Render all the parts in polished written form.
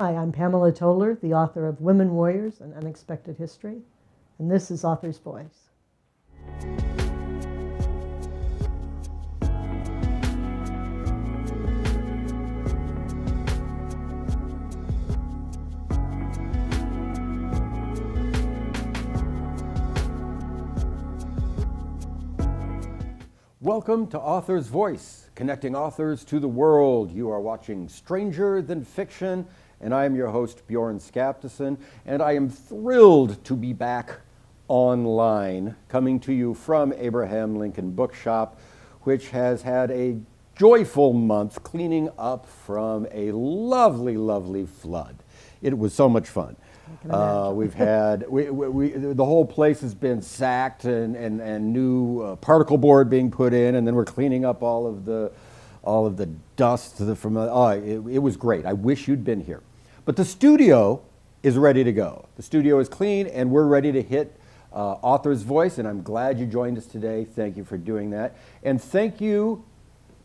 Hi, I'm Pamela Toler, the author of Women Warriors, An Unexpected History, and this is Author's Voice. Welcome to Author's Voice, connecting authors to the world. You are watching Stranger Than Fiction, and I am your host, Bjorn Skaptason, and I am thrilled to be back online, coming to you from Abraham Lincoln Bookshop, which has had a joyful month cleaning up from a lovely, lovely flood. It was so much fun. We've had the whole place has been sacked and new particle board being put in, and then we're cleaning up all of the dust from. It was great. I wish you'd been here, but the studio is ready to go. The studio is clean, and we're ready to hit Author's Voice. And I'm glad you joined us today. Thank you for doing that, and thank you,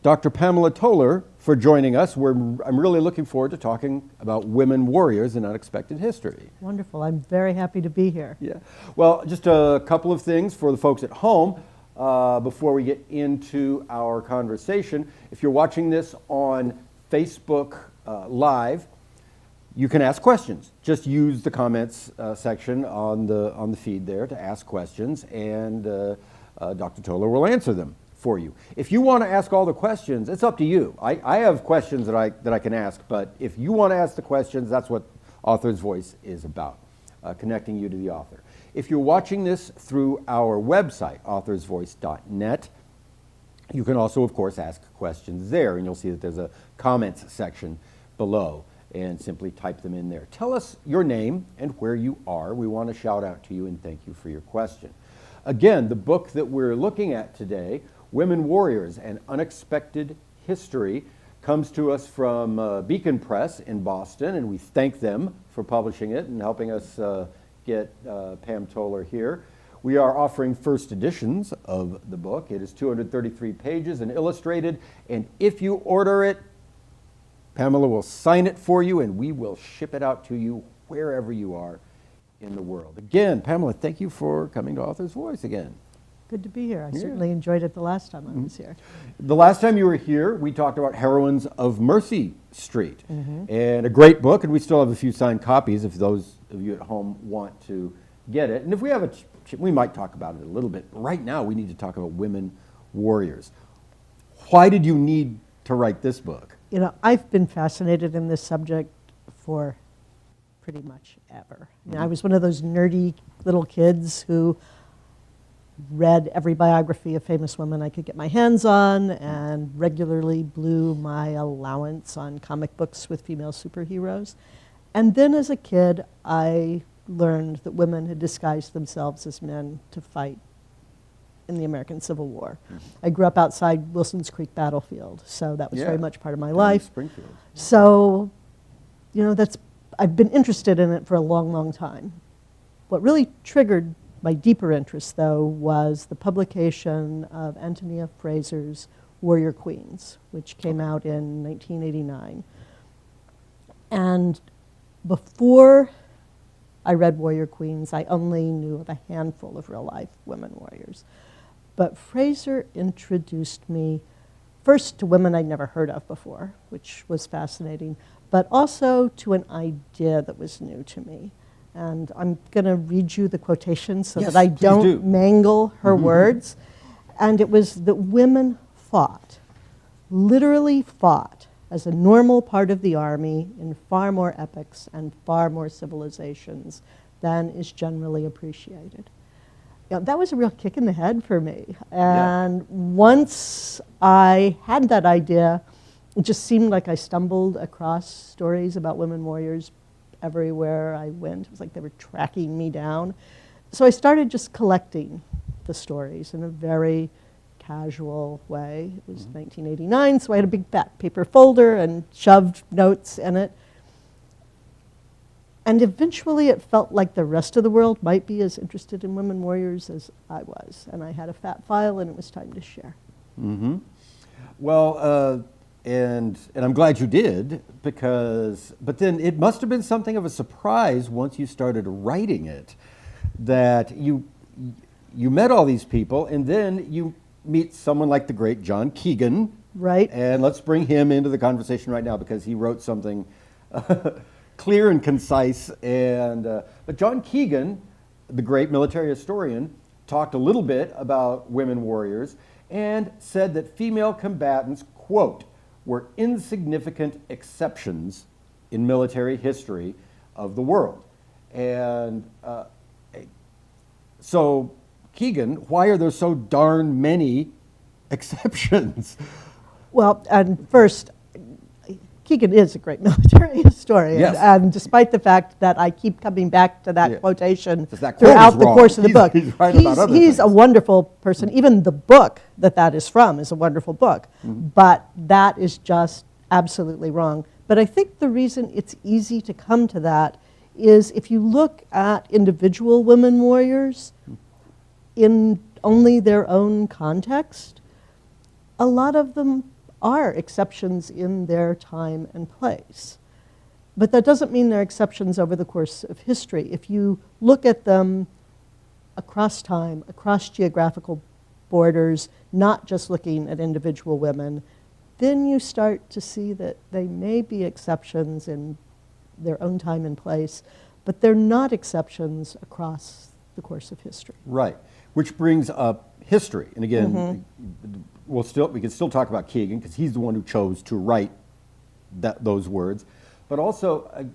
Dr. Pamela Toler, for joining us. I'm really looking forward to talking about women warriors in unexpected history. Wonderful. I'm very happy to be here. Yeah. Well, just a couple of things for the folks at home before we get into our conversation. If you're watching this on Facebook Live, you can ask questions. Just use the comments section on the feed there to ask questions, and Dr. Toler will answer them for you. If you want to ask all the questions, it's up to you. I have questions that I can ask, but if you want to ask the questions, that's what Author's Voice is about, connecting you to the author. If you're watching this through our website, authorsvoice.net, you can also, of course, ask questions there, and you'll see that there's a comments section below, and simply type them in there. Tell us your name and where you are. We want to shout out to you and thank you for your question. Again, the book that we're looking at today, Women Warriors, An Unexpected History, comes to us from Beacon Press in Boston, and we thank them for publishing it and helping us get Pam Toler here. We are offering first editions of the book. It is 233 pages and illustrated, and if you order it, Pamela will sign it for you, and we will ship it out to you wherever you are in the world. Again, Pamela, thank you for coming to Author's Voice again. Good to be here. I certainly enjoyed it the last time I was here. The last time you were here, we talked about Heroines of Mercy Street, and a great book, and we still have a few signed copies if those of you at home want to get it. And if we have we might talk about it a little bit. But right now, we need to talk about women warriors. Why did you need to write this book? You know, I've been fascinated in this subject for pretty much ever. I mean, I was one of those nerdy little kids who read every biography of famous women I could get my hands on and regularly blew my allowance on comic books with female superheroes. And then as a kid, I learned that women had disguised themselves as men to fight in the American Civil War. I grew up outside Wilson's Creek battlefield, so that was very much part of my life. Springfield. So, you know, I've been interested in it for a long, long time. What really triggered my deeper interest, though, was the publication of Antonia Fraser's Warrior Queens, which came out in 1989. And before I read Warrior Queens, I only knew of a handful of real-life women warriors. But Fraser introduced me first to women I'd never heard of before, which was fascinating, but also to an idea that was new to me. And I'm going to read you the quotation so that I don't mangle her words. And it was that women fought, literally fought, as a normal part of the army in far more epics and far more civilizations than is generally appreciated. You know, that was a real kick in the head for me. And once I had that idea, it just seemed like I stumbled across stories about women warriors everywhere I went. It was like they were tracking me down. So I started just collecting the stories in a very casual way. It was 1989, so I had a big fat paper folder and shoved notes in it. And eventually it felt like the rest of the world might be as interested in women warriors as I was. And I had a fat file, and it was time to share. Well, I'm glad you did, but then it must have been something of a surprise once you started writing it, that you met all these people, and then you meet someone like the great John Keegan. Right. And let's bring him into the conversation right now, because he wrote something clear and concise. But John Keegan, the great military historian, talked a little bit about women warriors and said that female combatants, quote, were insignificant exceptions in military history of the world. And so, Keegan, why are there so darn many exceptions? Well, and first, Keegan is a great military historian. Yes. And despite the fact that I keep coming back to that quotation That quote throughout is the wrong. course of the book, He's right about other he's a things. wonderful person. Even the book that is from is a wonderful book. Mm-hmm. But that is just absolutely wrong. But I think the reason it's easy to come to that is if you look at individual women warriors in only their own context, a lot of them are exceptions in their time and place. But that doesn't mean they're exceptions over the course of history. If you look at them across time, across geographical borders, not just looking at individual women, then you start to see that they may be exceptions in their own time and place, but they're not exceptions across the course of history. Right, which brings up history. And again, we can still talk about Keegan, because he's the one who chose to write those words. But also,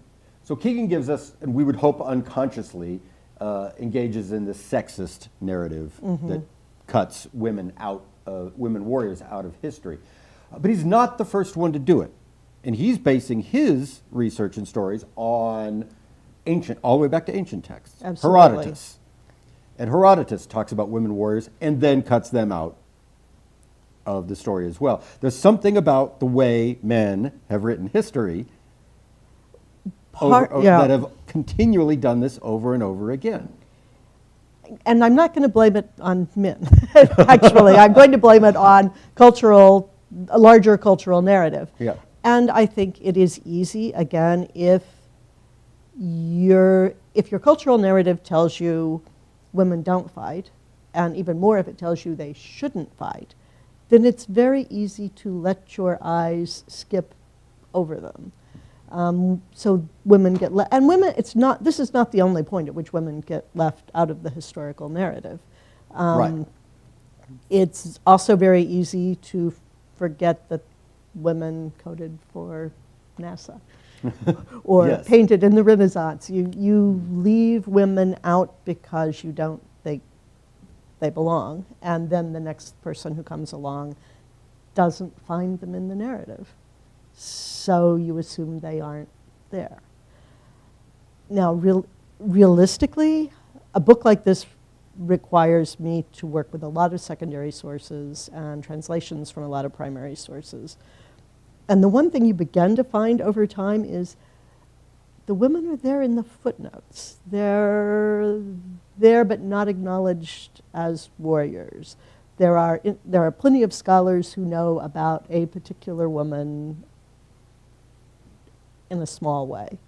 so Keegan gives us, and we would hope unconsciously, engages in this sexist narrative that cuts women warriors out of history. But he's not the first one to do it. And he's basing his research and stories on all the way back to ancient texts. Absolutely. Herodotus. And Herodotus talks about women warriors and then cuts them out of the story as well. There's something about the way men have written history that have continually done this over and over again. And I'm not going to blame it on men, actually. I'm going to blame it on a larger cultural narrative. Yeah. And I think it is easy, again, if your cultural narrative tells you women don't fight, and even more if it tells you they shouldn't fight, then it's very easy to let your eyes skip over them. So women get left, and women, this is not the only point at which women get left out of the historical narrative. Right. It's also very easy to forget that women coded for NASA or Yes. painted in the Renaissance. You leave women out because you don't think they belong, and then the next person who comes along doesn't find them in the narrative. So you assume they aren't there. Now, realistically, a book like this requires me to work with a lot of secondary sources and translations from a lot of primary sources. And the one thing you begin to find over time is the women are there in the footnotes. They're there but not acknowledged as warriors. There are plenty of scholars who know about a particular woman in a small way,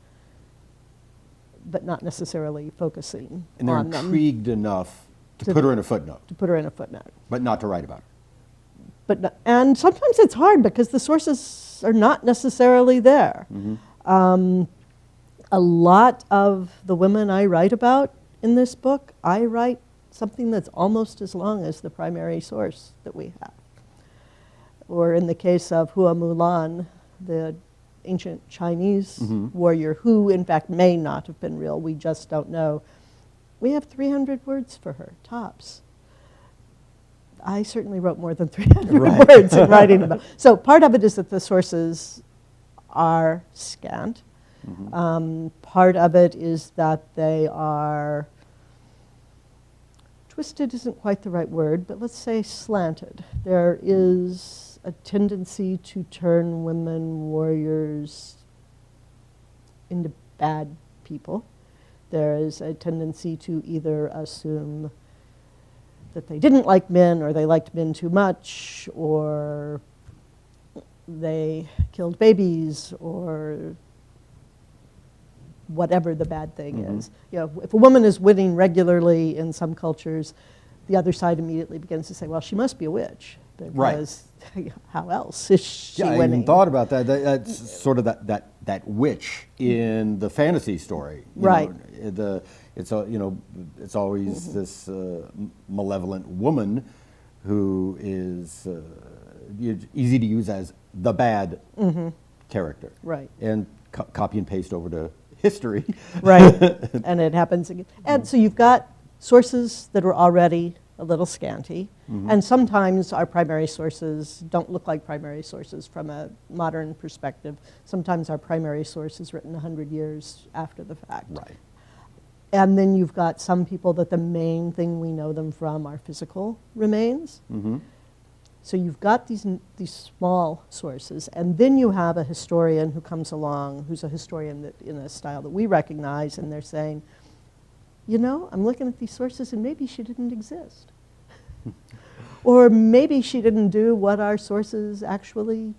but not necessarily focusing And they're on them. intrigued enough to put her in a footnote, To put her in a footnote. but not to write about her. And sometimes it's hard because the sources are not necessarily there. A lot of the women I write about in this book, I write something that's almost as long as the primary source that we have. Or in the case of Hua Mulan, the ancient Chinese warrior, who in fact may not have been real, we just don't know. We have 300 words for her, tops. I certainly wrote more than 300 words in writing about. So part of it is that the sources are scant. Part of it is that they are, twisted isn't quite the right word, but let's say slanted. There is a tendency to turn women warriors into bad people. There is a tendency to either assume that they didn't like men, or they liked men too much, or they killed babies or whatever the bad thing is. You know, if a woman is winning regularly in some cultures, the other side immediately begins to say, well, she must be a witch, because how else is she I winning? even thought about that. That's sort of that witch in the fantasy story. It's always this malevolent woman who is easy to use as the bad character. Right. And copy and paste over to history. Right. And it happens again. And so you've got sources that are already a little scanty. And sometimes our primary sources don't look like primary sources from a modern perspective. Sometimes our primary source is written 100 years after the fact. Right. And then you've got some people that the main thing we know them from are physical remains. So you've got these small sources, and then you have a historian who comes along, who's a historian that in a style that we recognize, and they're saying, you know, I'm looking at these sources, and maybe she didn't exist. Or maybe she didn't do what our sources actually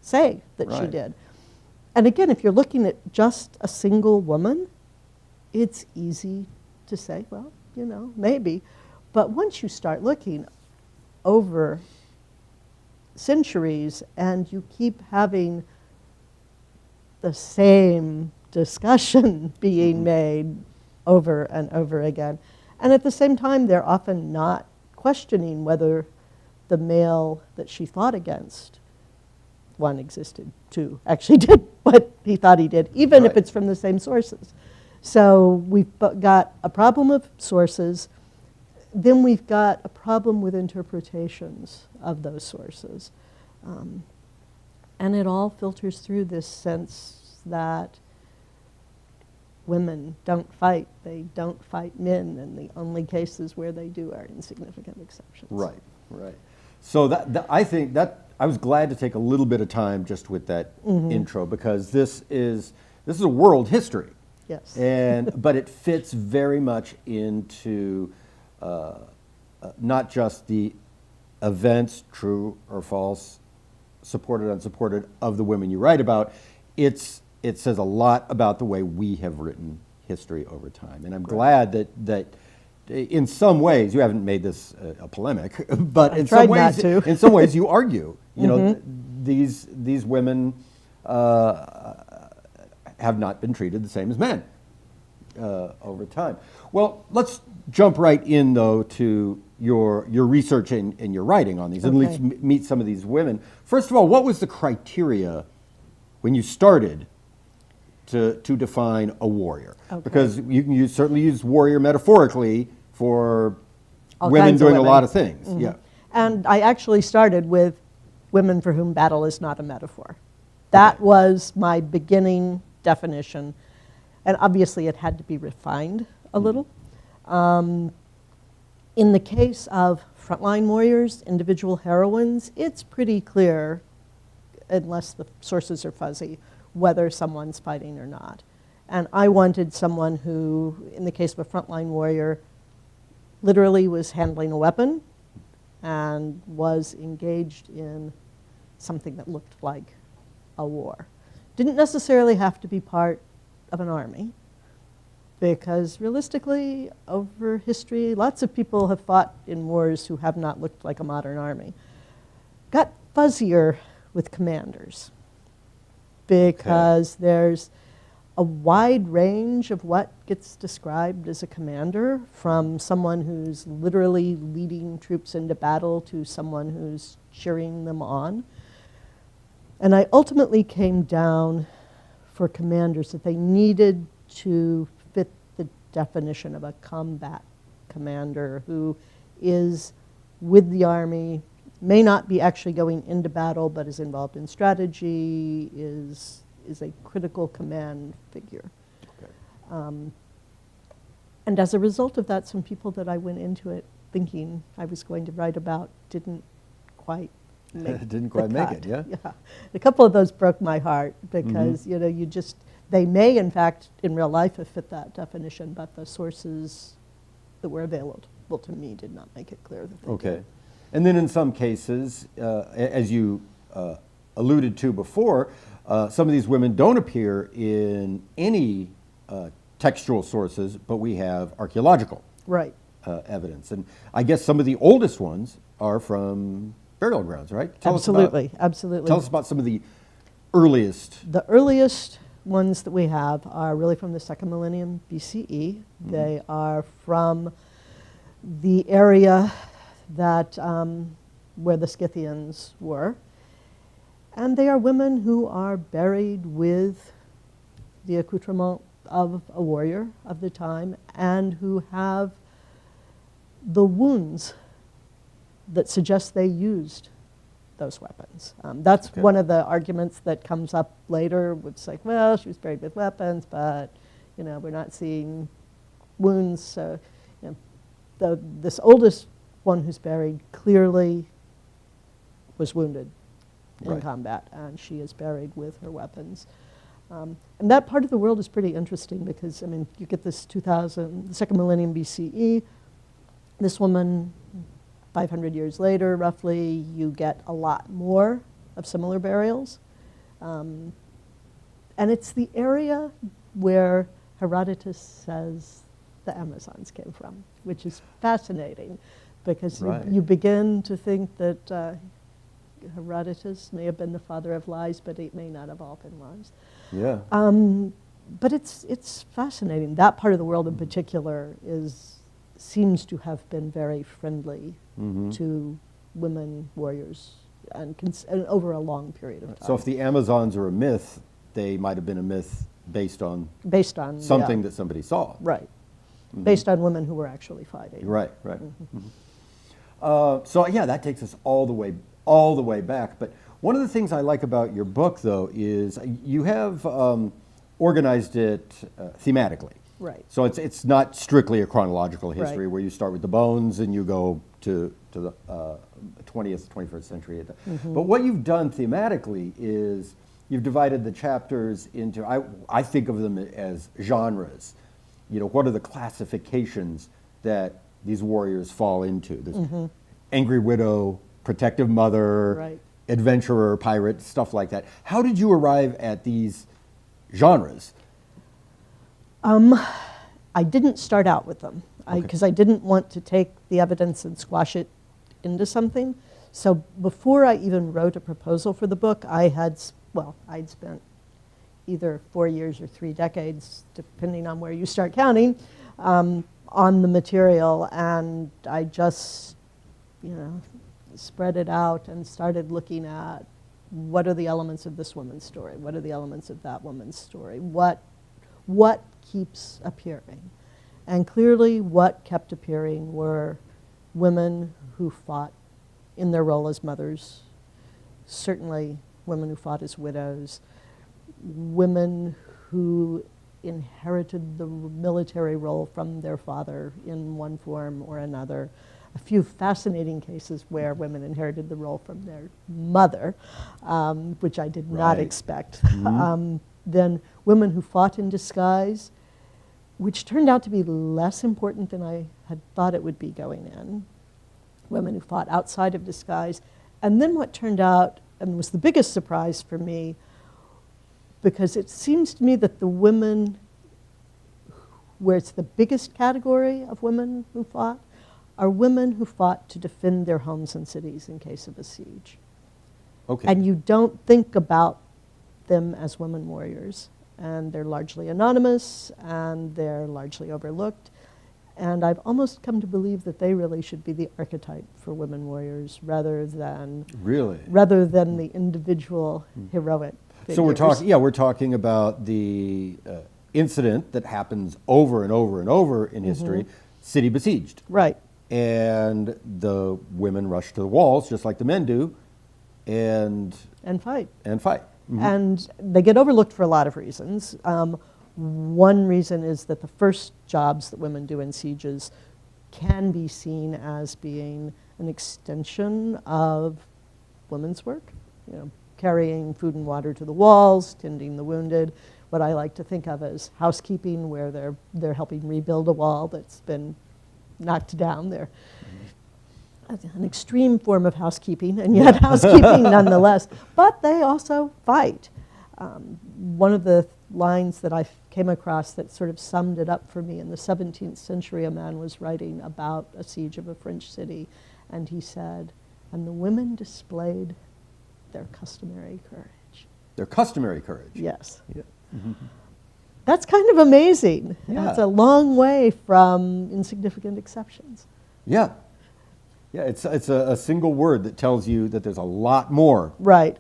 say that she did. And again, if you're looking at just a single woman, it's easy to say, well, you know, maybe. But once you start looking over centuries and you keep having the same discussion being made over and over again, and at the same time they're often not questioning whether the male that she fought against, one existed, two actually did what he thought he did, even if it's from the same sources. So we've got a problem of sources, then we've got a problem with interpretations of those sources. And it all filters through this sense that women don't fight, they don't fight men, and the only cases where they do are insignificant exceptions. Right. So that I think that I was glad to take a little bit of time just with that intro, because this is a world history. Yes. But it fits very much into not just the events, true or false, supported, unsupported, of the women you write about. It says a lot about the way we have written history over time. And I'm glad that in some ways, you haven't made this a polemic, but in some ways you argue, you know, these women have not been treated the same as men over time. Well, let's jump right in, though, to your research and your writing on these, and at least meet some of these women. First of all, what was the criteria when you started to define a warrior? Because you can certainly use warrior metaphorically for all women doing a women. lot of things. Yeah. And I actually started with women for whom battle is not a metaphor. That was my beginning definition. And obviously it had to be refined a little. In the case of frontline warriors, individual heroines, it's pretty clear, unless the sources are fuzzy, whether someone's fighting or not. And I wanted someone who, in the case of a frontline warrior, literally was handling a weapon and was engaged in something that looked like a war. Didn't necessarily have to be part of an army, because realistically, over history, lots of people have fought in wars who have not looked like a modern army. Got fuzzier with commanders, because there's a wide range of what gets described as a commander, from someone who's literally leading troops into battle to someone who's cheering them on. And I ultimately came down for commanders that they needed to fit the definition of a combat commander who is with the army, may not be actually going into battle, but is involved in strategy, is a critical command figure. And as a result of that, some people that I went into it thinking I was going to write about didn't quite make it, yeah? Yeah. A couple of those broke my heart, because, you know, they may, in fact, in real life have fit that definition, but the sources that were available to me did not make it clear that they did. And then in some cases, as you alluded to before, some of these women don't appear in any textual sources, but we have archaeological Right. evidence. And I guess some of the oldest ones are from burial grounds, right? Absolutely. Tell us about some of the earliest. The earliest ones that we have are really from the second millennium BCE. They are from the area that where the Scythians were. And they are women who are buried with the accoutrement of a warrior of the time and who have the wounds that suggest they used those weapons. That's Okay. one of the arguments that comes up later. It's like, well, she was buried with weapons, but we're not seeing wounds. So, this oldest one who's buried clearly was wounded in Right. combat, and she is buried with her weapons. And that part of the world is pretty interesting because, you get this the second millennium BCE, this woman, 500 years later, roughly, you get a lot more of similar burials. And it's the area where Herodotus says the Amazons came from, which is fascinating because Right. you begin to think that Herodotus may have been the father of lies, but it may not have all been lies. Yeah. But it's fascinating. That part of the world in particular seems to have been very friendly to women warriors and over a long period of time. So if the Amazons are a myth, they might have been a myth based on something yeah, that somebody saw. right, based on women who were actually fighting. Right, right. So yeah, that takes us all the way back. But one of the things I like about your book, though, is you have organized it thematically. Right. So it's not strictly a chronological history Right. where you start with the bones and you go to the 20th, 21st century. But what you've done thematically is you've divided the chapters into, I think of them as genres. What are the classifications that these warriors fall into? There's angry widow, protective mother, Right. adventurer, pirate, stuff like that. How did you arrive at these genres? I didn't start out with them because I didn't want to take the evidence and squash it into something. So before I even wrote a proposal for the book, I'd spent either 4 years or 3 decades, depending on where you start counting, on the material, and I just, spread it out and started looking at what are the elements of this woman's story, what are the elements of that woman's story, what keeps appearing. And clearly what kept appearing were women who fought in their role as mothers, certainly women who fought as widows, women who inherited the military role from their father in one form or another. A few fascinating cases where women inherited the role from their mother, which I did not Right. expect. Then women who fought in disguise, which turned out to be less important than I had thought it would be going in. Women who fought outside of disguise. And then what turned out, and was the biggest surprise for me, because it seems to me that the women where it's the biggest category of women who fought are women who fought to defend their homes and cities in case of a siege. Okay. And you don't think about them as women warriors. And they're largely anonymous, and they're largely overlooked. And I've almost come to believe that they really should be the archetype for women warriors rather than the individual heroic figures. So we're talking about the incident that happens over and over and over in history, city besieged. Right. And the women rush to the walls, just like the men do, and fight. And And they get overlooked for a lot of reasons. One reason is that the first jobs that women do in sieges can be seen as being an extension of women's work, carrying food and water to the walls, tending the wounded, what I like to think of as housekeeping, where they're helping rebuild a wall that's been knocked down there. an extreme form of housekeeping, and yet housekeeping nonetheless. But they also fight. One of the lines that I came across that sort of summed it up for me, in the 17th century, a man was writing about a siege of a French city, and he said, "And the women displayed their customary courage." Their customary courage. Yes. Yeah. That's kind of amazing. Yeah. It's a long way from insignificant exceptions. Yeah. Yeah, it's a single word that tells you that there's a lot more Right.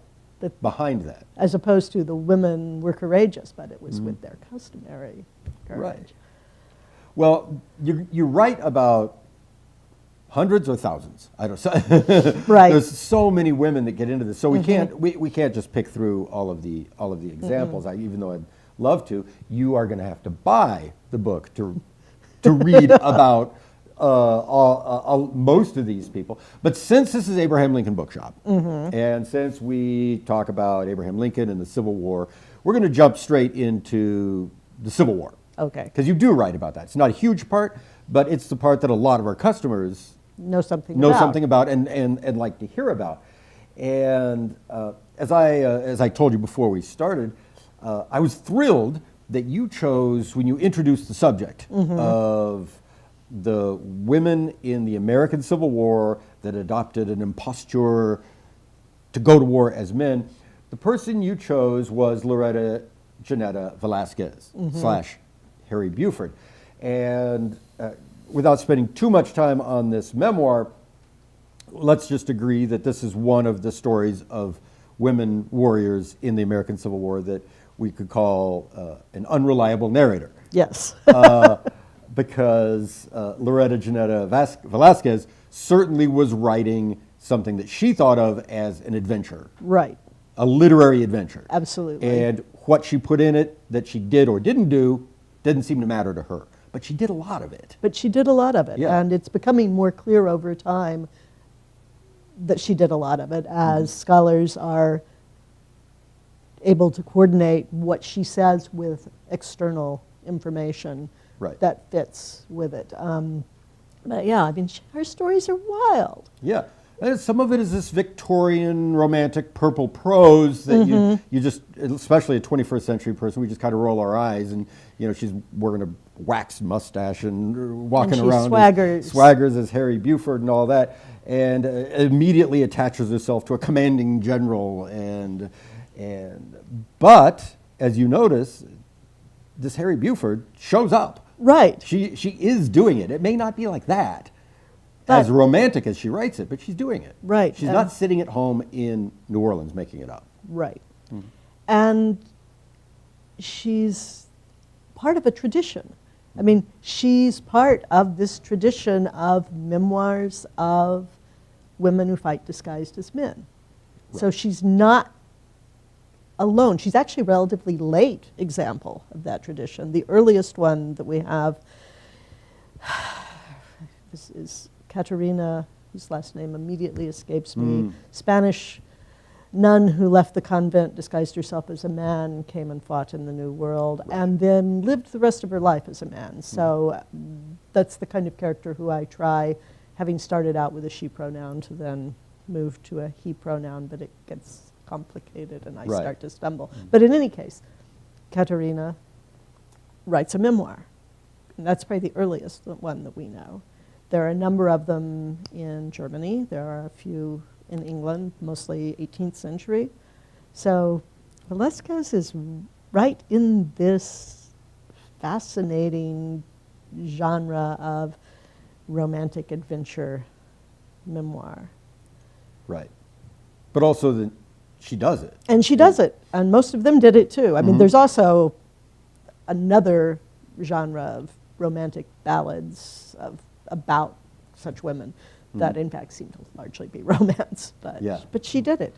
behind that. As opposed to the women were courageous, but it was with their customary courage. Right. Well, you write about hundreds or thousands. I don't know. Right. There's so many women that get into this, so we can't just pick through all of the examples. Even though I'd love to, you are going to have to buy the book to read about most of these people. But since this is Abraham Lincoln Bookshop, and since we talk about Abraham Lincoln and the Civil War, we're going to jump straight into the Civil War. Okay. Because you do write about that. It's not a huge part, but it's the part that a lot of our customers Know something about and like to hear about. And as I told you before we started, I was thrilled that you chose, when you introduced the subject of the women in the American Civil War that adopted an imposture to go to war as men, the person you chose was Loretta Janetta Velasquez / Harry Buford. And without spending too much time on this memoir, let's just agree that this is one of the stories of women warriors in the American Civil War that we could call an unreliable narrator. Yes. Because Loretta Janetta Velasquez certainly was writing something that she thought of as an adventure. Right. A literary adventure. Absolutely. And what she put in it that she did or didn't do didn't seem to matter to her. But she did a lot of it. Yeah. And it's becoming more clear over time that she did a lot of it, as scholars are able to coordinate what she says with external information that fits with it. But yeah, I mean, her stories are wild. Yeah. And some of it is this Victorian romantic purple prose that you just, especially a 21st century person, we just kind of roll our eyes, and she's wearing a waxed mustache and walking and she around swaggers as Harry Buford and all that, and immediately attaches herself to a commanding general, but as you notice, this Harry Buford shows up. Right. She is doing it. It may not be like that, as romantic as she writes it, but she's doing it. Right. She's not sitting at home in New Orleans making it up. Right. And she's part of a tradition. I mean, she's part of this tradition of memoirs of women who fight disguised as men. Right. So she's not alone. She's actually a relatively late example of that tradition. The earliest one that we have is Caterina, whose last name immediately escapes me, Spanish nun who left the convent, disguised herself as a man, came and fought in the New World, and then lived the rest of her life as a man. So that's the kind of character who I try, having started out with a she pronoun, to then move to a he pronoun, but it gets complicated and I start to stumble. But in any case, Caterina writes a memoir. And that's probably the earliest one that we know. There are a number of them in Germany. There are a few in England, mostly 18th century. So Velasquez is right in this fascinating genre of romantic adventure memoir. Right. But also that she does it. And she does it. And most of them did it too. I mean, there's also another genre of romantic ballads about such women that in fact seem to largely be romance, but she did it.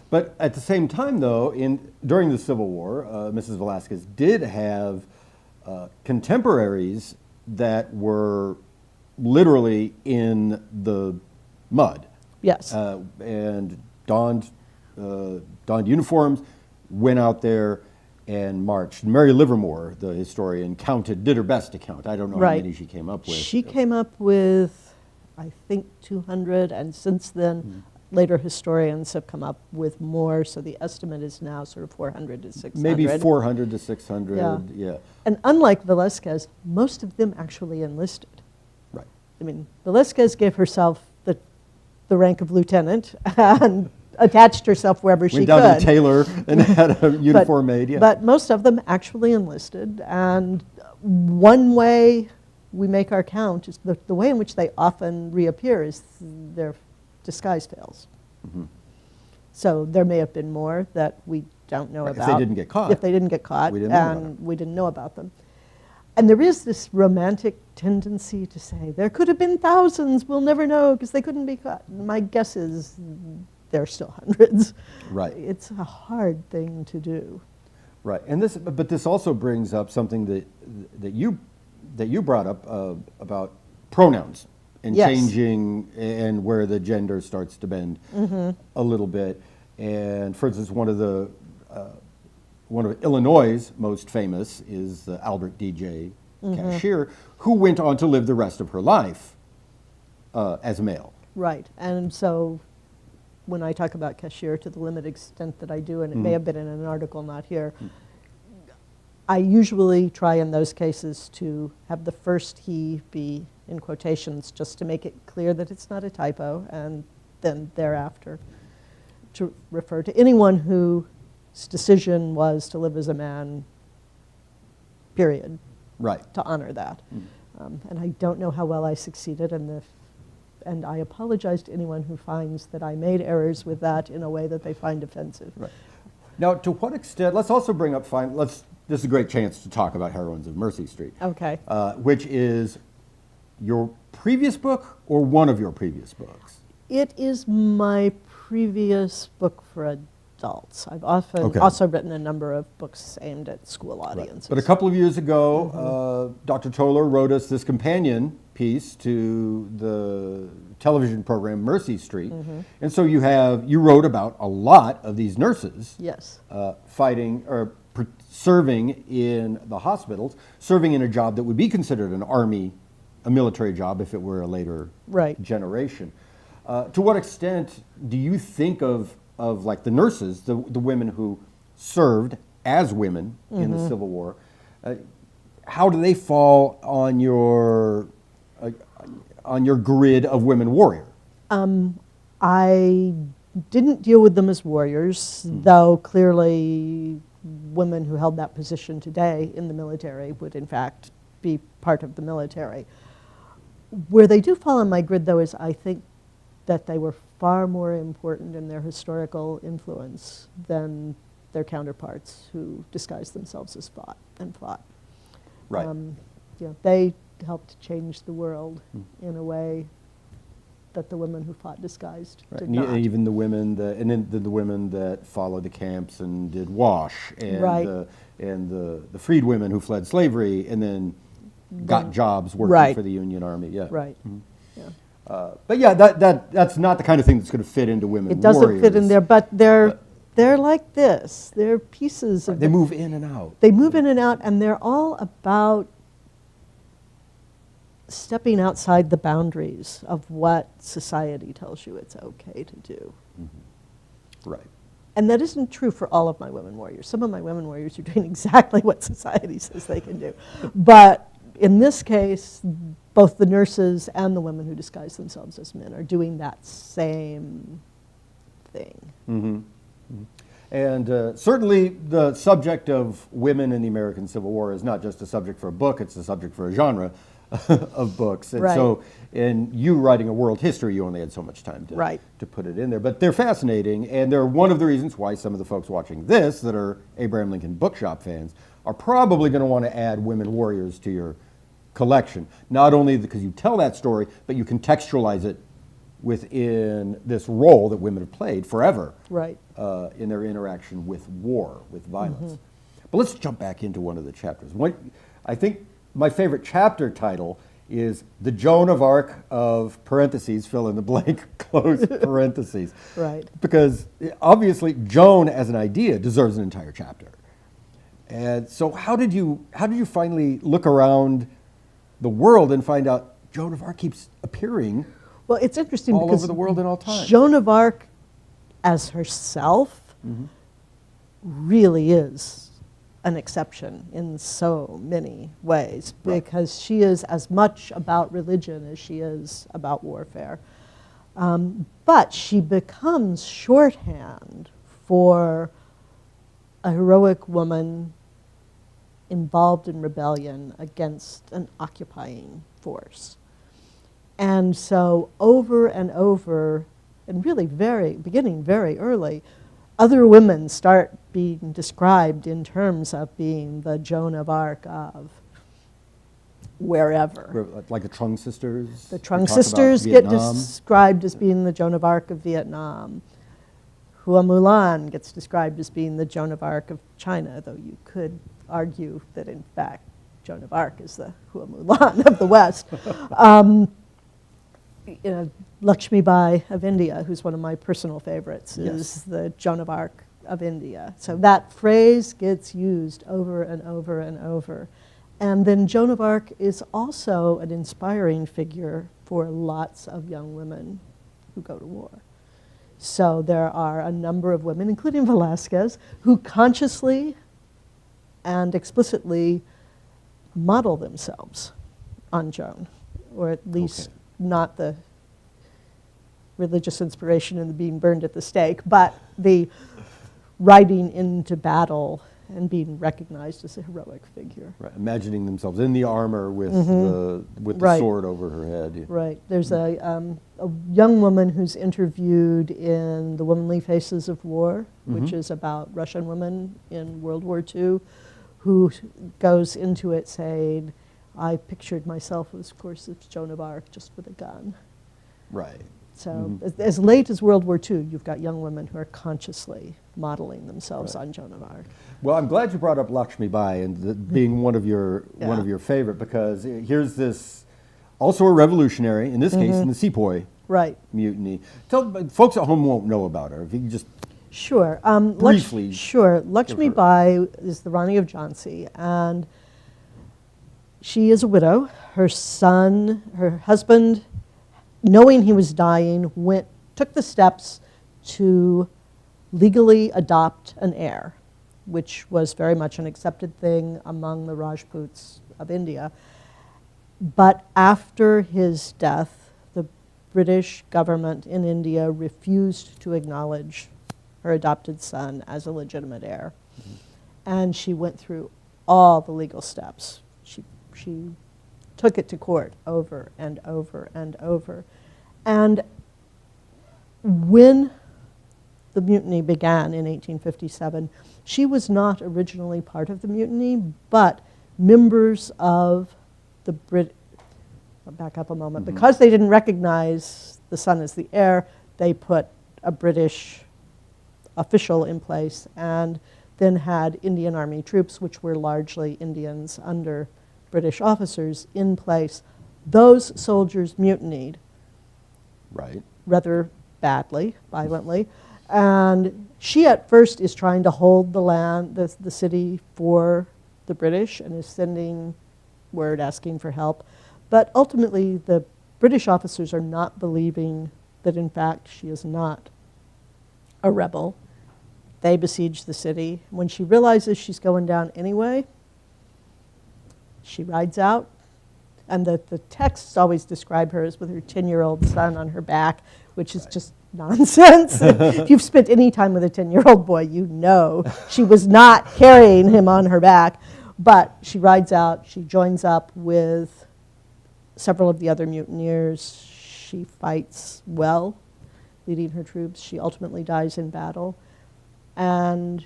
But at the same time, though, during the Civil War, Mrs. Velasquez did have contemporaries that were literally in the mud. Yes. And donned uniforms, went out there and marched. Mary Livermore, the historian, did her best to count. I don't know how many she came up with. She came up with I think, 200, and since then, later historians have come up with more, so the estimate is now sort of 400 to 600. Maybe 400 to 600, yeah. And unlike Velasquez, most of them actually enlisted. Right. I mean, Velasquez gave herself the rank of lieutenant and attached herself wherever she could. Went down to the tailor and had a uniform made, yeah. But most of them actually enlisted, and one way we make our count is the way in which they often reappear is their disguise fails. So there may have been more that we don't know about. If they didn't get caught. If they didn't get caught, we didn't know about and we didn't know about them. And there is this romantic tendency to say, there could have been thousands, we'll never know because they couldn't be caught. My guess is there are still hundreds. Right. It's a hard thing to do. Right, and this also brings up something that you brought up about pronouns and Yes. changing and where the gender starts to bend a little bit. And for instance, one of Illinois' most famous is Albert D.J. Cashier, who went on to live the rest of her life as a male. Right, and so when I talk about Cashier to the limited extent that I do, and it may have been in an article not here, I usually try in those cases to have the first he be in quotations just to make it clear that it's not a typo, and then thereafter to refer to anyone whose decision was to live as a man, period. Right. To honor that. And I don't know how well I succeeded, and I apologize to anyone who finds that I made errors with that in a way that they find offensive. Right. Now, to what extent, let's also bring up, this is a great chance to talk about Heroines of Mercy Street. Okay. Which is your previous book or one of your previous books? It is my previous book for adults. I've often also written a number of books aimed at school audiences. Right. But a couple of years ago, Dr. Toler wrote us this companion piece to the television program Mercy Street. And so you wrote about a lot of these nurses Yes. Fighting or serving in the hospitals, serving in a job that would be considered a military job if it were a later generation. To what extent do you think of like the nurses, the women who served as women in the Civil War, how do they fall on your grid of women warrior? I didn't deal with them as warriors, though clearly women who held that position today in the military would in fact be part of the military. Where they do fall on my grid, though, is I think that they were far more important in their historical influence than their counterparts who disguised themselves as fought. Right. They helped change the world in a way that the women who fought disguised did not. Even the women the women that followed the camps and did WASH, and the freed women who fled slavery and then got jobs working for the Union Army. Yeah. Right. Yeah. But yeah, that's not the kind of thing that's going to fit into women. It doesn't warriors. fit in there, but they're like this. They're pieces of. They move in and out. They move in and out, and they're all about stepping outside the boundaries of what society tells you it's okay to do. Right. And that isn't true for all of my women warriors. Some of my women warriors are doing exactly what society says they can do. But in this case, both the nurses and the women who disguise themselves as men are doing that same thing. And certainly the subject of women in the American Civil War is not just a subject for a book, it's a subject for a genre of books. And so in you writing a world history, you only had so much time to put it in there. But they're fascinating, and they're one of the reasons why some of the folks watching this that are Abraham Lincoln Bookshop fans are probably going to want to add women warriors to your collection. Not only because you tell that story, but you contextualize it within this role that women have played forever in their interaction with war, with violence. But let's jump back into one of the chapters. I think my favorite chapter title is The Joan of Arc of parentheses, fill in the blank, close parentheses. Because obviously Joan as an idea deserves an entire chapter. And so how did you finally look around the world and find out Joan of Arc keeps appearing Well, it's interesting all because over the world in all time. Joan of Arc as herself really is an exception in so many ways, because she is as much about religion as she is about warfare. But she becomes shorthand for a heroic woman involved in rebellion against an occupying force. And so over and over, and really beginning very early, other women start being described in terms of being the Joan of Arc of wherever. Like the Trung sisters? The Trung sisters get described as being the Joan of Arc of Vietnam. Hua Mulan gets described as being the Joan of Arc of China, though you could argue that in fact Joan of Arc is the Hua Mulan of the West. Lakshmi of India, who's one of my personal favorites, is the Joan of Arc of India. So that phrase gets used over and over and over. And then Joan of Arc is also an inspiring figure for lots of young women who go to war. So there are a number of women, including Velasquez, who consciously and explicitly model themselves on Joan, or at least not the religious inspiration and the being burned at the stake, but the riding into battle and being recognized as a heroic figure. Right. Imagining themselves in the armor with the sword over her head. Right. There's a young woman who's interviewed in The Womanly Faces of War, which is about Russian women in World War II, who goes into it saying, I pictured myself, of course, as Joan of Arc, just with a gun. Right. So as late as World War II, you've got young women who are consciously modeling themselves on Joan of Arc. Well, I'm glad you brought up Lakshmi Bai and being one of your favorite, because here's this, also a revolutionary, in this case in the Sepoy mutiny. Tell folks at home won't know about her. If you can just briefly. Lakshmi Bai is the Rani of Jhansi, and she is a widow. Her husband, knowing he was dying, took the steps to legally adopt an heir, which was very much an accepted thing among the Rajputs of India. But after his death, the British government in India refused to acknowledge her adopted son as a legitimate heir. And she went through all the legal steps. She took it to court over and over and over. And when the mutiny began in 1857, she was not originally part of the mutiny, but members of the I'll back up a moment. Because they didn't recognize the son as the heir, they put a British official in place and then had Indian Army troops, which were largely Indians under British officers, in place. Those soldiers mutinied rather badly, violently, and she at first is trying to hold the land, the city, for the British, and is sending word asking for help. But ultimately, the British officers are not believing that in fact she is not a rebel. They besiege the city. When she realizes she's going down anyway, she rides out. And the texts always describe her as with her 10-year-old son on her back, which is just nonsense. If you've spent any time with a 10-year-old boy, you know she was not carrying him on her back. But she rides out. She joins up with several of the other mutineers. She fights well, leading her troops. She ultimately dies in battle. And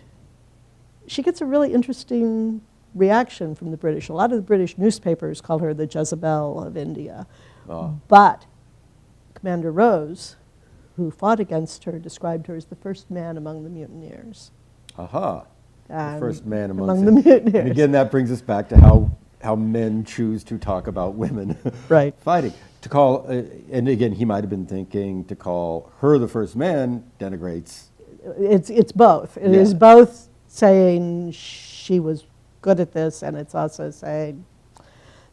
she gets a really interesting reaction from the British. A lot of the British newspapers call her the Jezebel of India. But Commander Rose, who fought against her, described her as the first man among the mutineers. The first man among the mutineers. And again, that brings us back to how men choose to talk about women fighting. To call, and again, he might have been thinking to call her the first man denigrates. It's both. It is both saying she was good at this, and it's also saying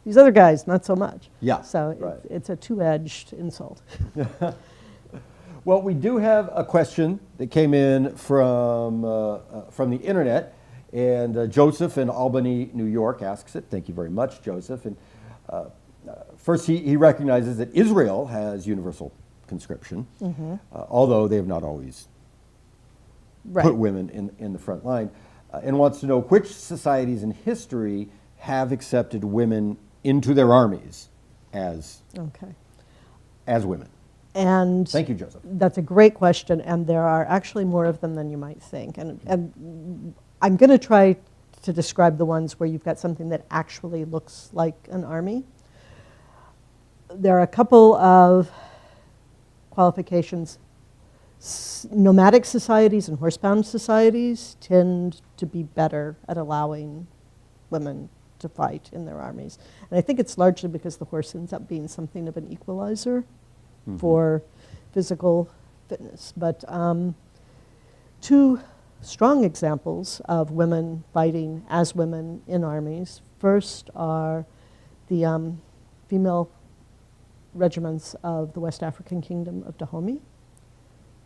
These other guys, not so much. Yeah, So right. it's a two-edged insult. Well, we do have a question that came in from the internet, and Joseph in Albany, New York asks it. Thank you very much, Joseph. And first, he recognizes that Israel has universal conscription, although they have not always put women in the front line, and wants to know which societies in history have accepted women into their armies as women. And thank you, Joseph. That's a great question, and there are actually more of them than you might think. And I'm going to try to describe the ones where you've got something that actually looks like an army. There are a couple of qualifications. Nomadic societies and horsebound societies tend to be better at allowing women to fight in their armies. And I think it's largely because the horse ends up being something of an equalizer for physical fitness. But two strong examples of women fighting as women in armies. First are the female regiments of the West African Kingdom of Dahomey,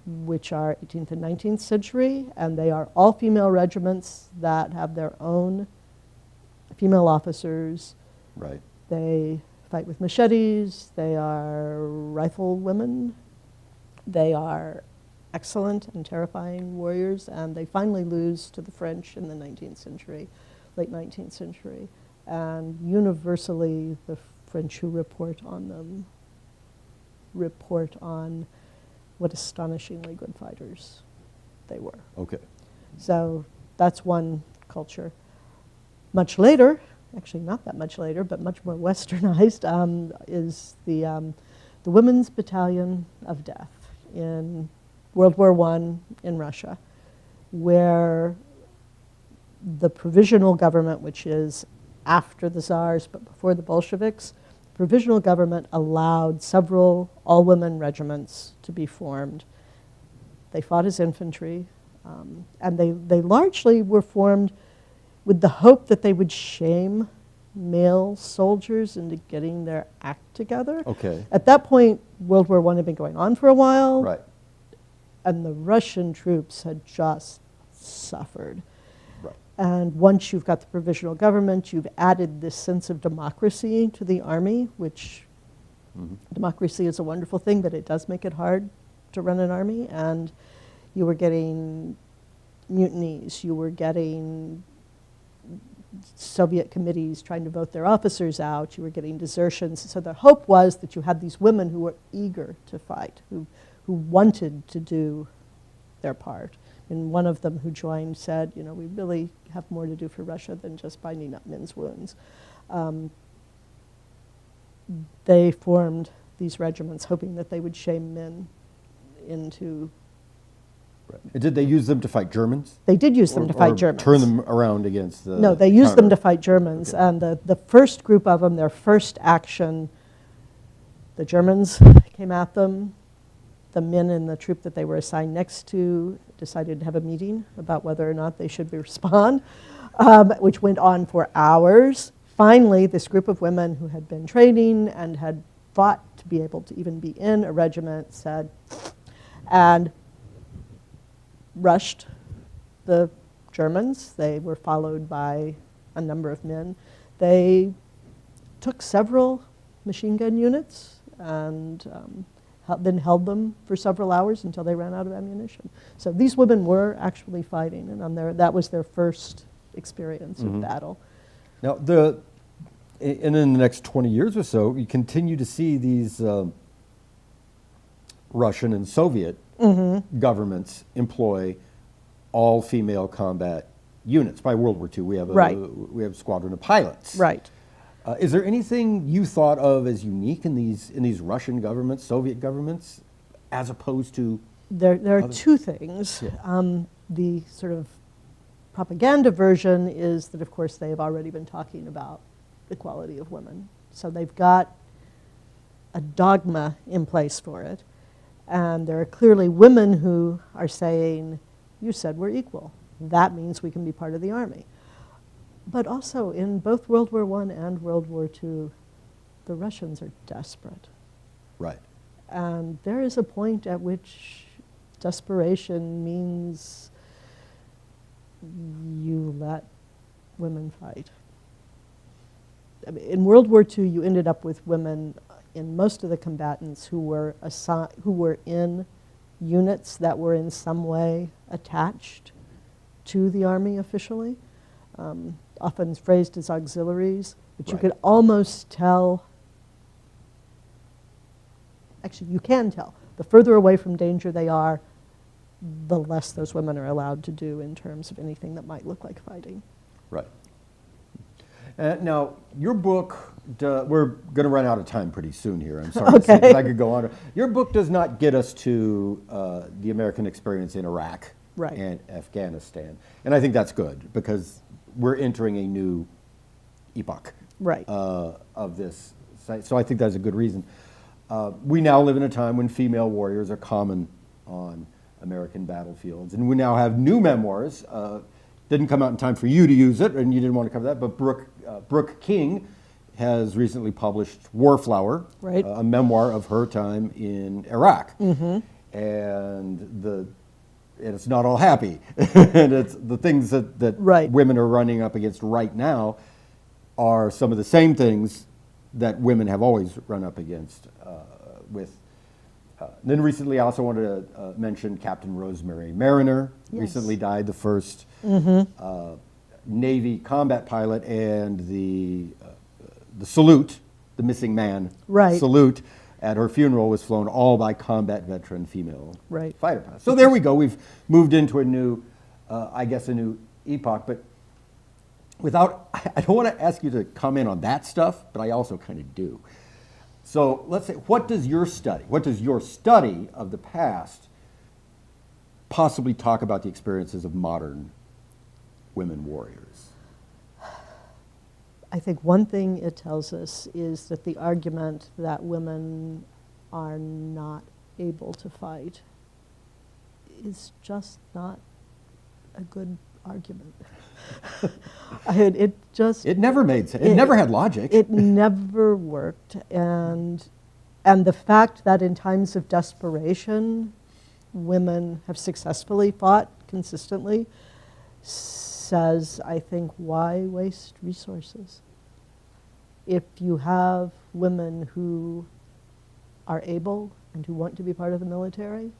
which are 18th and 19th century, and they are all female regiments that have their own female officers. Right. They fight with machetes, they are rifle women, they are excellent and terrifying warriors, and they finally lose to the French in the 19th century, late 19th century. And universally, the French who report on them report on what astonishingly good fighters they were. Okay. So that's one culture. Much later, actually not that much later, but much more westernized, is the Women's Battalion of Death in World War I in Russia, where the provisional government, which is after the Tsars but before the Bolsheviks, the provisional government allowed several all-women regiments to be formed. They fought as infantry, and they largely were formed with the hope that they would shame male soldiers into getting their act together. Okay. At that point, World War I had been going on for a while, Right. and the Russian troops had just suffered. Right. And once you've got the provisional government, you've added this sense of democracy to the army, which democracy is a wonderful thing, but it does make it hard to run an army. And you were getting mutinies, you were getting Soviet committees trying to vote their officers out, you were getting desertions. So the hope was that you had these women who were eager to fight, who wanted to do their part. And one of them who joined said, you know, we really have more to do for Russia than just binding up men's wounds. They formed these regiments hoping that they would shame men into... Right. Did they use them to fight Germans? They did use them to fight Germans. Turn them around against the... No, they used them to fight Germans. Okay. And the first group of them, their first action, the Germans came at them. The men in the troop that they were assigned next to decided to have a meeting about whether or not they should respond, which went on for hours. Finally, this group of women who had been training and had fought to be able to even be in a regiment said, and rushed the Germans. They were followed by a number of men. They took several machine gun units and then held them for several hours until they ran out of ammunition. So these women were actually fighting, and that was their first experience of battle. Now, and in the next 20 years or so, you continue to see these Russian and Soviet governments employ all-female combat units. By World War II, we have a squadron of pilots. Right. Is there anything you thought of as unique in these Russian governments, Soviet governments, as opposed to? There are two things. Yeah. The sort of propaganda version is that, of course, they have already been talking about equality of women. So they've got a dogma in place for it. And there are clearly women who are saying, you said we're equal. That means we can be part of the army. But also in both World War I and World War II, the Russians are desperate. Right. And there is a point at which desperation means you let women fight. I mean, in World War II, you ended up with women in most of the combatants who were in units that were in some way attached to the army officially, often phrased as auxiliaries, but you Right. could almost tell, actually you can tell, the further away from danger they are, the less those women are allowed to do in terms of anything that might look like fighting. Right. Now, your book, we're going to run out of time pretty soon here. I'm sorry to say, 'cause I could go on. Your book does not get us to the American experience in Iraq Right. and Afghanistan. And I think that's good because we're entering a new epoch Right. of this. So I think that's a good reason. We now live in a time when female warriors are common on American battlefields. And we now have new memoirs. Didn't come out in time for you to use it, and you didn't want to cover that, but Brooke King has recently published Warflower, Right. A memoir of her time in Iraq. Mm-hmm. And it's not all happy. And it's the things that Right. women are running up against right now are some of the same things that women have always run up against with. Then recently I also wanted to mention Captain Rosemary Mariner. Yes. Recently died, the first Navy combat pilot, and the salute, the missing man Right. salute at her funeral was flown all by combat veteran female Right. fighter pilots. So there we go. We've moved into a new, I guess, a new epoch. But I don't want to ask you to comment on that stuff, but I also kind of do. So let's say, what does your study of the past possibly talk about the experiences of modern women warriors? I think one thing it tells us is that the argument that women are not able to fight is just not a good argument. It never made sense. It never had logic. It never worked, and the fact that in times of desperation, women have successfully fought consistently says, I think, why waste resources? If you have women who are able and who want to be part of the military,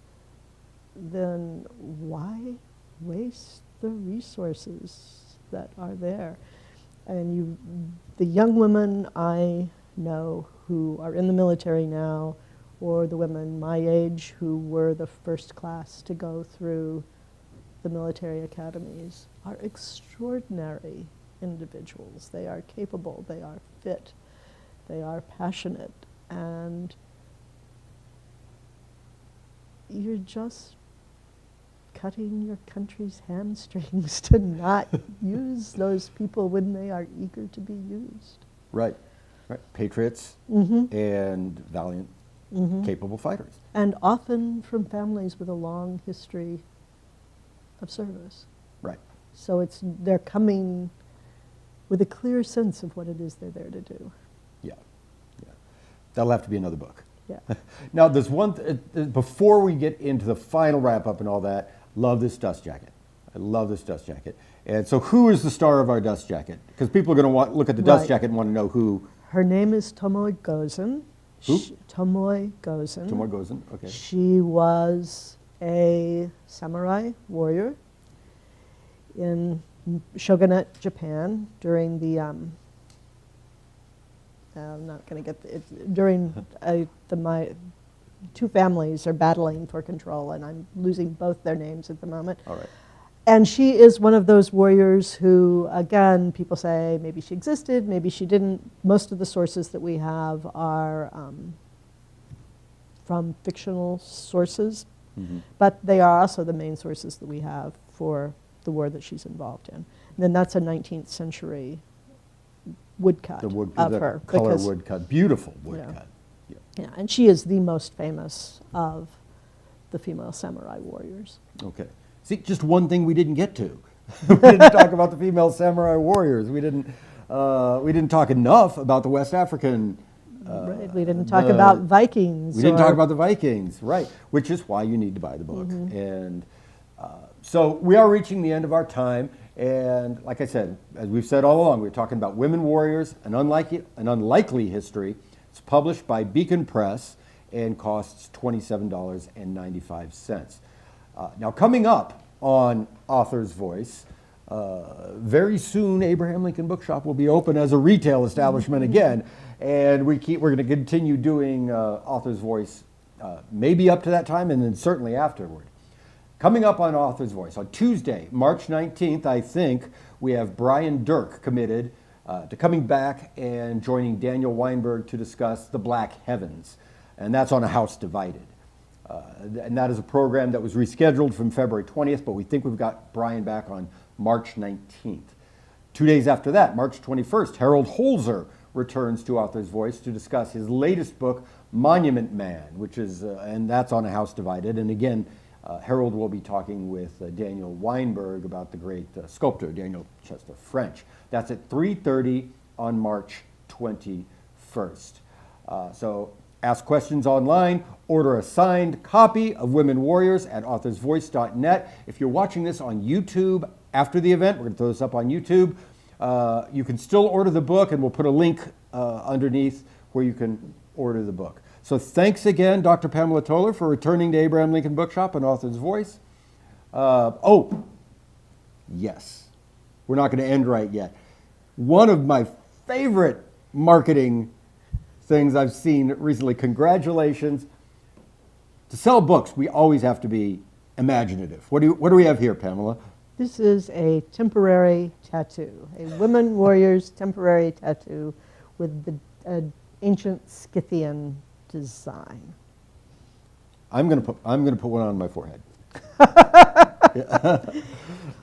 then why waste the resources that are there? And the young women I know who are in the military now, or the women my age who were the first class to go through the military academies, are extraordinary individuals. They are capable, they are fit, they are passionate, and you're just cutting your country's hamstrings to not use those people when they are eager to be used. Right. Patriots and valiant, capable fighters. And often from families with a long history of service. Right. So they're coming with a clear sense of what it is they're there to do. Yeah. That'll have to be another book. Yeah. Now, there's one, before we get into the final wrap up and all that, love this dust jacket. I love this dust jacket. And so who is the star of our dust jacket? Because people are going to look at the dust jacket and want to know who. Her name is Tomoe Gozen. Who? Tomoe Gozen. Tomoe Gozen, okay. She was a samurai warrior in shogunate Japan during the I'm not going to get it during my two families are battling for control, and I'm losing both their names at the moment. All right. And she is one of those warriors who, again, people say maybe she existed, maybe she didn't. Most of the sources that we have are from fictional sources, but they are also the main sources that we have for the war that she's involved in. And then that's a 19th century woodcut of her. Color woodcut, beautiful woodcut. Yeah, and she is the most famous of the female samurai warriors. Okay. See, just one thing we didn't get to. We didn't talk about the female samurai warriors. We didn't talk enough about the West African. Right. We didn't talk about Vikings. We didn't talk about the Vikings, right? Which is why you need to buy the book. And so we are reaching the end of our time. And like I said, as we've said all along, we're talking about Women Warriors, an unlikely history. It's published by Beacon Press and costs $27.95. Now, coming up on Author's Voice, very soon Abraham Lincoln Bookshop will be open as a retail establishment again, and we're going to continue doing Author's Voice maybe up to that time and then certainly afterward. Coming up on Author's Voice, on Tuesday, March 19th, I think, we have Brian Dirk committed to coming back and joining Daniel Weinberg to discuss The Black Heavens, and that's on A House Divided. And that is a program that was rescheduled from February 20th, but we think we've got Brian back on March 19th. 2 days after that, March 21st, Harold Holzer returns to Author's Voice to discuss his latest book, Monument Man, which is, and that's on A House Divided. And again, Harold will be talking with Daniel Weinberg about the great sculptor, Daniel Chester French. That's at 3:30 on March 21st. So ask questions online, order a signed copy of Women Warriors at authorsvoice.net. If you're watching this on YouTube after the event, we're going to throw this up on YouTube, you can still order the book, and we'll put a link underneath where you can order the book. So thanks again, Dr. Pamela Toler, for returning to Abraham Lincoln Bookshop and Author's Voice. Yes, we're not going to end right yet. One of my favorite marketing things I've seen recently, congratulations. To sell books, we always have to be imaginative. What do we have here, Pamela? This is a temporary tattoo, a Women Warriors temporary tattoo with the ancient Scythian design. I'm going to put one on my forehead.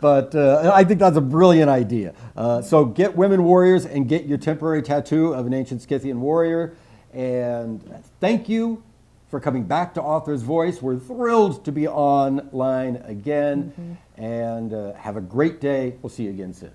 But I think that's a brilliant idea. So get Women Warriors and get your temporary tattoo of an ancient Scythian warrior. And thank you for coming back to Author's Voice. We're thrilled to be online again. And have a great day. We'll see you again soon.